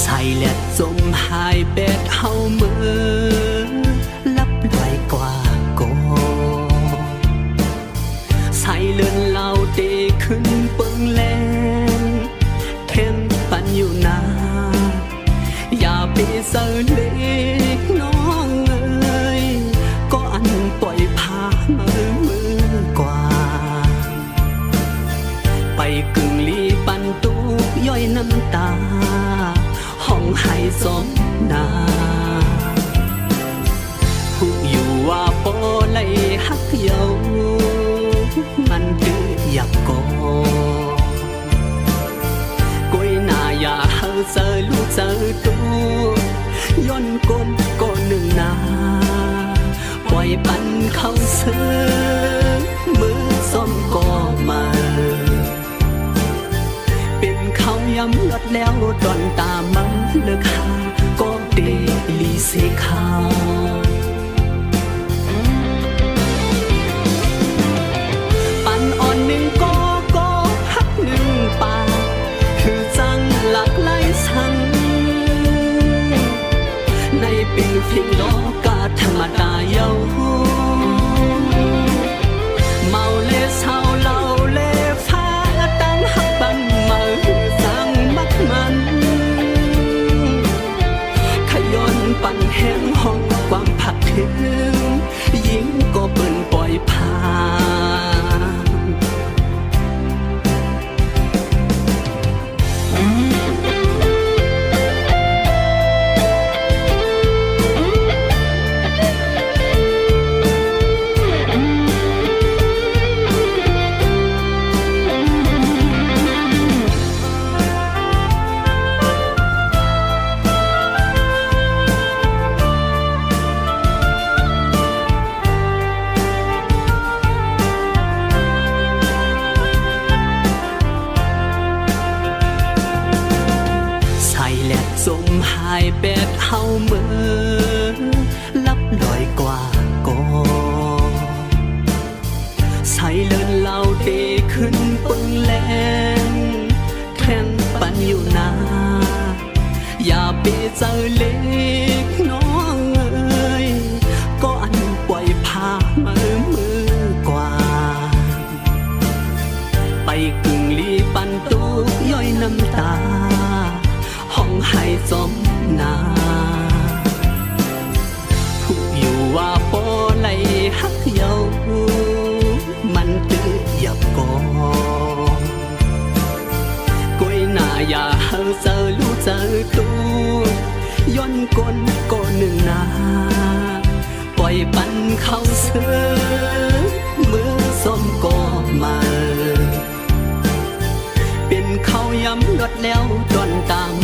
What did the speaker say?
ใส่เล็ดจมหายเป็ดเฮาเมื่อลับลอยกว่าโกใส่เลื่อนเหล่าเตขึ้นเปิงแลงเทนปันอยู่นาอย่าไปเสือเล็กน้องเอ้ยก็อันปล่อยพามือกว่าไปกึ่งลีปันตุกย่อยน้ำตาห้องให้สมนาผู้อยู่ว่าโปเลยฮักเยามันดื้ออยากโกก้อยหน้าอย่าเฮาเจอลูกเจอตัวย้อนก้นก็หนึ่งนาปล่อยปันเข้าเสือมือส้มก็มาเป็นเขาย้ำลดแล้วตอนตามันเลิกหาก็เดลีเสขาวปันอ่อนหนึ่งก็ฮักหนึ่งป่าคือจังหลักไล่สังในเป็นเพียงโลกาธรรมดาเยาเมาเลเศร้าเล่าเลฟ้าตั้งฮักบันมาสั่งมักมันขย้อนปั่นแห้งห้องความผักถึงยิ่งก็เปิ่นปล่อยผ่านสมหายเป็ดเฮาเมื่อลับลอยกว่าโกใส่เลื่อนเหล่าเตขึ้นปึงแลงแข่งปันอยู่นาอย่าไปเจอเล็กน้องเอ้ยก็อันปล่อยพามือกว่าไปกึ่งลีปันตุกย่อยน้ำตาห้องให้สมนาผู้อยู่ว่าโปเลยฮักเยามันตื้อหยับกก้อยหน้าอย่าเฮาเจอลูกเจอตัวย้อนก้นก็หนึ่งนาปล่อยปันเข้าเสือมือส้มก็มาเป็นเขาย้ำลดแล้วจนตาม